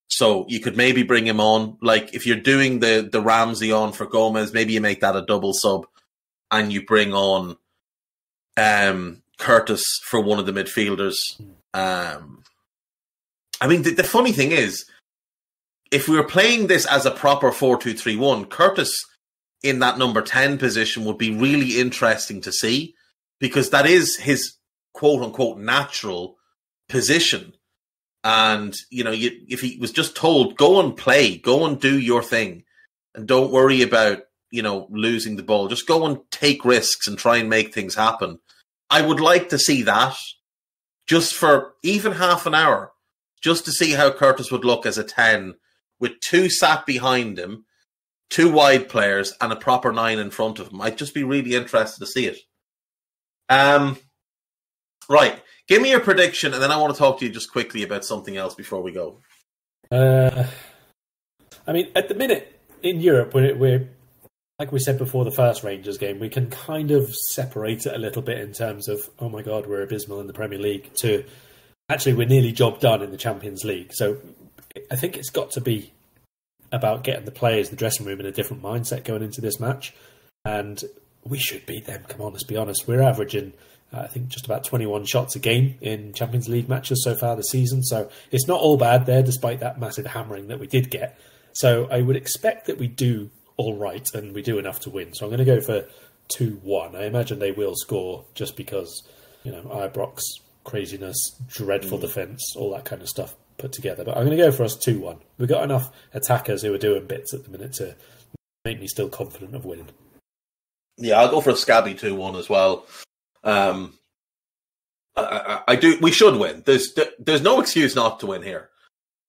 Speaker 2: So you could maybe bring him on. Like, if you're doing the Ramsey on for Gomez, maybe you make that a double sub and you bring on Curtis for one of the midfielders. I mean, the funny thing is, if we were playing this as a proper 4-2-3-1, Curtis in that number 10 position would be really interesting to see, because that is his quote-unquote natural position. And, if he was just told, go and play, go and do your thing, and don't worry about, losing the ball. Just go and take risks and try and make things happen. I would like to see that just for even half an hour, just to see how Curtis would look as a 10 with 2 sat behind him, 2 wide players, and a proper 9 in front of him. I'd just be really interested to see it. Right. Give me your prediction, and then I want to talk to you just quickly about something else before we go.
Speaker 3: At the minute, in Europe, we're like we said before the first Rangers game, we can kind of separate it a little bit in terms of, oh my God, we're abysmal in the Premier League, to actually we're nearly job done in the Champions League. So I think it's got to be about getting the players, the dressing room, in a different mindset going into this match. And we should beat them. Come on, let's be honest. We're averaging, I think, just about 21 shots a game in Champions League matches so far this season. So it's not all bad there, despite that massive hammering that we did get. So I would expect that we do all right and we do enough to win. So I'm going to go for 2-1. I imagine they will score just because, Ibrox, craziness, dreadful defence, all that kind of stuff put together. But I'm going to go for us 2-1. We've got enough attackers who are doing bits at the minute to make me still confident of winning.
Speaker 2: Yeah, I'll go for a scabby 2-1 as well. I do. We should win. There's no excuse not to win here.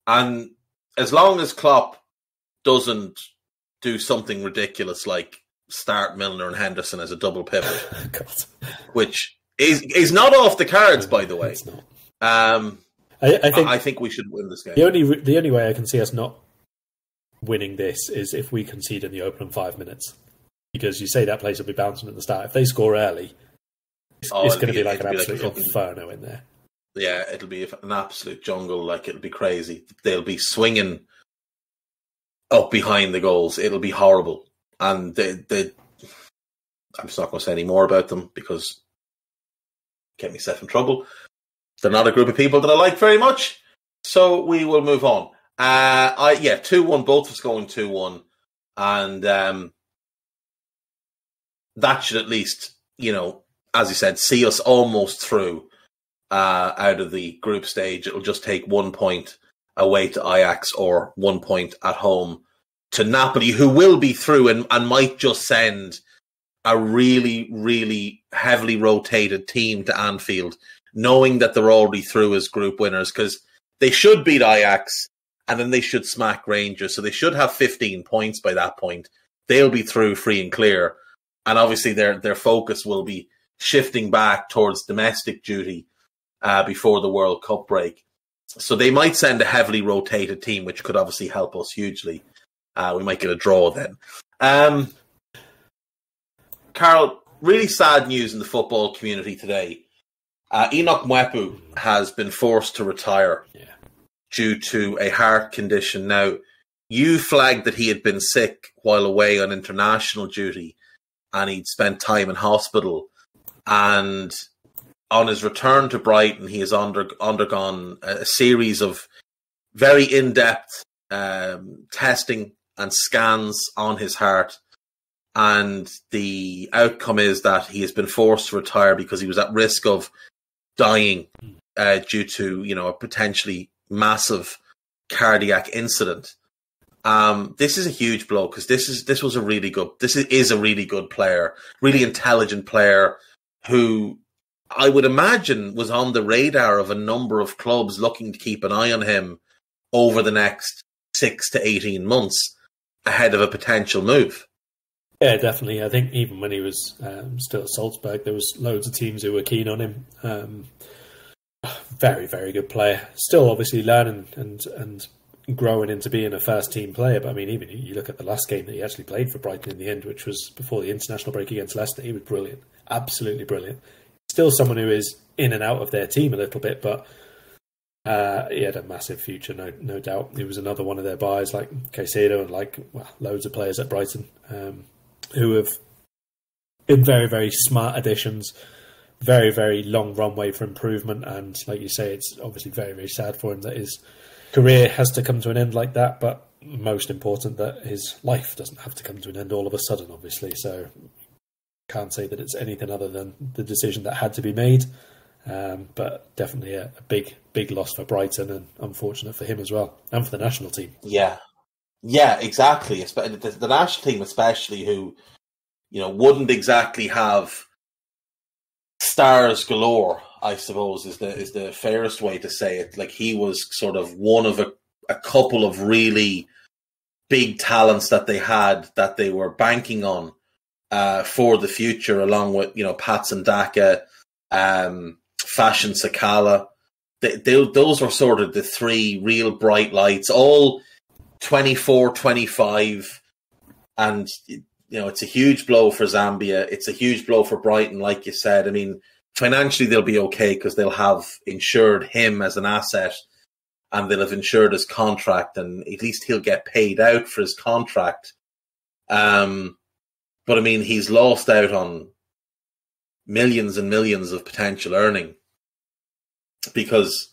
Speaker 2: And as long as Klopp doesn't do something ridiculous like start Milner and Henderson as a double pivot, which is not off the cards, by the way.
Speaker 3: It's not.
Speaker 2: I think we should win this game.
Speaker 3: The only way I can see us not winning this is if we concede in the opening 5 minutes. Because you say that place will be bouncing at the start. If they score early, it's going to be like an absolute inferno in there.
Speaker 2: Yeah, it'll be an absolute jungle. Like, it'll be crazy. They'll be swinging up behind the goals. It'll be horrible. And I'm just not going to say any more about them because get myself in trouble. They're not a group of people that I like very much. So we will move on. 2-1, both of us going 2-1. And that should at least, as you said, see us almost through out of the group stage. It'll just take 1 point away to Ajax or 1 point at home to Napoli, who will be through and might just send a really, really heavily rotated team to Anfield, knowing that they're already through as group winners, because they should beat Ajax and then they should smack Rangers. So they should have 15 points by that point. They'll be through free and clear. And obviously their focus will be shifting back towards domestic duty before the World Cup break. So they might send a heavily rotated team, which could obviously help us hugely. We might get a draw then. Karl, really sad news in the football community today. Enoch Mwepu has been forced to retire due to a heart condition. Now, you flagged that he had been sick while away on international duty and he'd spent time in hospital. And on his return to Brighton, he has undergone a series of very in-depth testing and scans on his heart. And the outcome is that he has been forced to retire because he was at risk of dying due to, a potentially massive cardiac incident. This is a huge blow because this is a really good player, really intelligent player who I would imagine was on the radar of a number of clubs looking to keep an eye on him over the next 6 to 18 months ahead of a potential move.
Speaker 3: Yeah, definitely. I think even when he was still at Salzburg, there was loads of teams who were keen on him. Very, very good player. Still obviously learning and growing into being a first-team player. But, I mean, even you look at the last game that he actually played for Brighton in the end, which was before the international break against Leicester, he was brilliant. Absolutely brilliant. Still someone who is in and out of their team a little bit, but he had a massive future, no doubt. He was another one of their buys, like Caicedo and loads of players at Brighton who have been very, very smart additions. Very, very long runway for improvement. And like you say, it's obviously very, very sad for him that his career has to come to an end like that. But most important that his life doesn't have to come to an end all of a sudden, obviously. So can't say that it's anything other than the decision that had to be made. But definitely a big loss for Brighton, and unfortunate for him as well, and for the national team.
Speaker 2: Yeah, exactly. The national team, especially, who wouldn't exactly have stars galore, I suppose, is the fairest way to say it. Like, he was sort of one of a couple of really big talents that they had, that they were banking on for the future, along with Patson Daka, Fashion Sakala. Those were sort of the three real bright lights, all 24, 25, and it's a huge blow for Zambia. It's a huge blow for Brighton, like you said. I mean, financially they'll be okay because they'll have insured him as an asset, and they'll have insured his contract, and at least he'll get paid out for his contract. But I mean, he's lost out on millions and millions of potential earning, because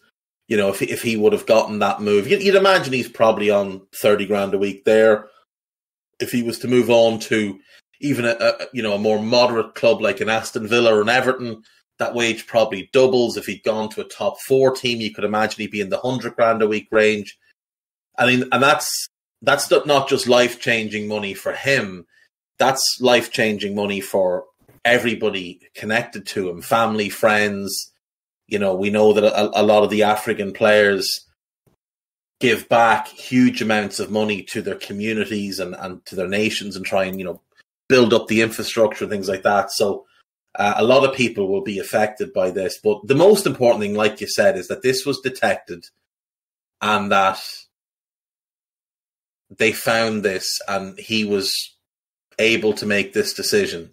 Speaker 2: if he would have gotten that move, you'd imagine he's probably on 30 grand a week there. If he was to move on to even a more moderate club like an Aston Villa or an Everton, that wage probably doubles. If he'd gone to a top 4 team, you could imagine he'd be in the 100 grand a week range. I mean, and that's not just life-changing money for him. That's life-changing money for everybody connected to him, family, friends. We know that a lot of the African players give back huge amounts of money to their communities and to their nations, and try and, build up the infrastructure and things like that. So a lot of people will be affected by this. But the most important thing, like you said, is that this was detected, and that they found this, and he was able to make this decision,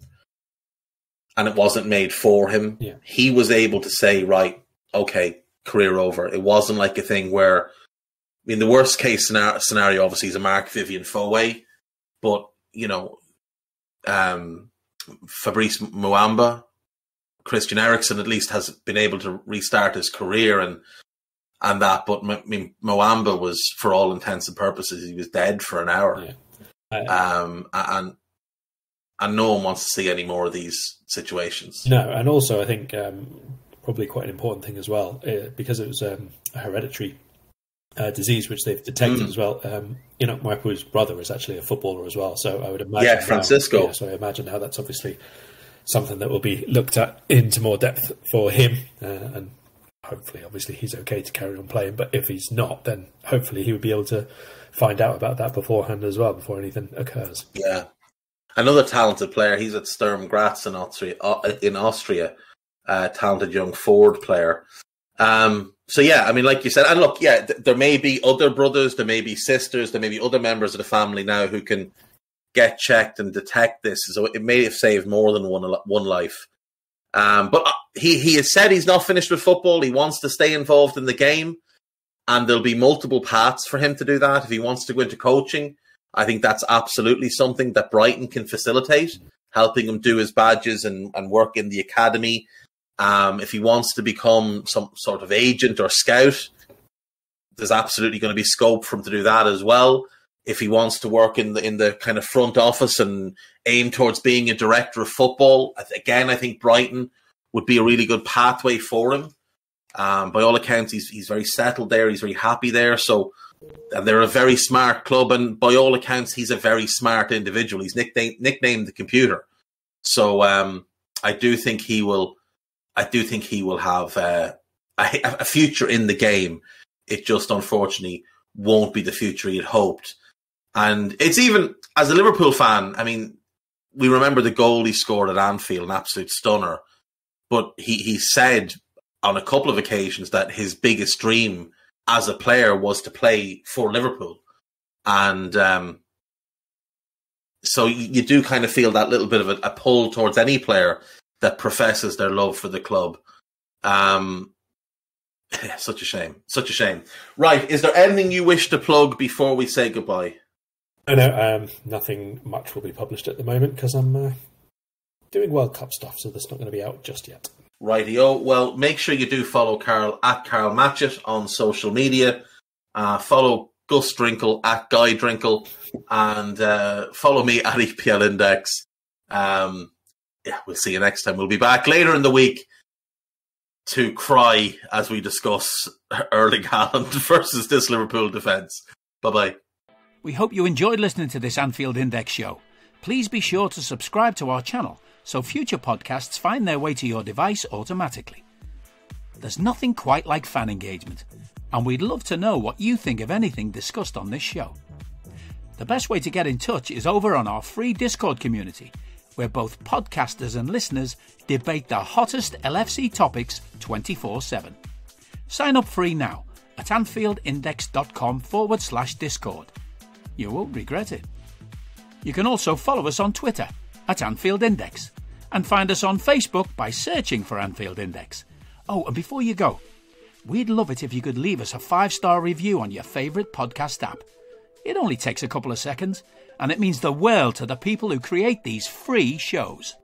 Speaker 2: and it wasn't made for him.
Speaker 3: Yeah.
Speaker 2: He was able to say, right, okay, career over. It wasn't like a thing where, I mean, the worst case scenario obviously is a Marc-Vivien Foé, but Fabrice Muamba, Christian Eriksen at least has been able to restart his career and that. But I mean, Muamba was, for all intents and purposes, he was dead for an hour. Yeah. And no one wants to see any more of these situations.
Speaker 3: No, and also I think probably quite an important thing as well, because it was a hereditary disease which they've detected as well. Mwepu's brother is actually a footballer as well, so I would imagine.
Speaker 2: Yeah, Francisco.
Speaker 3: So I imagine how that's obviously something that will be looked at into more depth for him, and hopefully, obviously, he's okay to carry on playing. But if he's not, then hopefully he would be able to find out about that beforehand as well, before anything occurs.
Speaker 2: Yeah. Another talented player, he's at Sturm Graz in Austria, talented young forward player. So yeah, I mean, like you said, and look, yeah, there may be other brothers, there may be sisters, there may be other members of the family now who can get checked and detect this. So it may have saved more than one life. But he has said he's not finished with football. He wants to stay involved in the game, and there'll be multiple paths for him to do that. If he wants to go into coaching, I think that's absolutely something that Brighton can facilitate, helping him do his badges and work in the academy. If he wants to become some sort of agent or scout, there's absolutely going to be scope for him to do that as well. If he wants to work in the kind of front office and aim towards being a director of football, again, I think Brighton would be a really good pathway for him. By all accounts, he's very settled there. He's very happy there. So, and they're a very smart club, and by all accounts, he's a very smart individual. He's nicknamed the computer. So I do think he will have a future in the game. It just unfortunately won't be the future he had hoped. And it's even, as a Liverpool fan, I mean, we remember the goal he scored at Anfield, an absolute stunner. But he said on a couple of occasions that his biggest dream as a player was to play for Liverpool. And so you do kind of feel that little bit of a pull towards any player that professes their love for the club. Such a shame. Right, is there anything you wish to plug before we say goodbye?
Speaker 3: I know nothing much will be published at the moment because I'm doing World Cup stuff, so that's not going to be out just yet.
Speaker 2: Rightio. Well, make sure you do follow Karl at Karl Matchett on social media. Follow Gus Drinkle at Guy Drinkle, and follow me at EPL Index. We'll see you next time. We'll be back later in the week to cry as we discuss Erling Haaland versus this Liverpool defence. Bye-bye.
Speaker 1: We hope you enjoyed listening to this Anfield Index show. Please be sure to subscribe to our channel so future podcasts find their way to your device automatically. There's nothing quite like fan engagement, and we'd love to know what you think of anything discussed on this show. The best way to get in touch is over on our free Discord community, where both podcasters and listeners debate the hottest LFC topics 24/7. Sign up free now at AnfieldIndex.com/Discord. You won't regret it. You can also follow us on Twitter at Anfield Index and find us on Facebook by searching for Anfield Index. Oh, and before you go, we'd love it if you could leave us a 5-star review on your favourite podcast app. It only takes a couple of seconds, and it means the world to the people who create these free shows.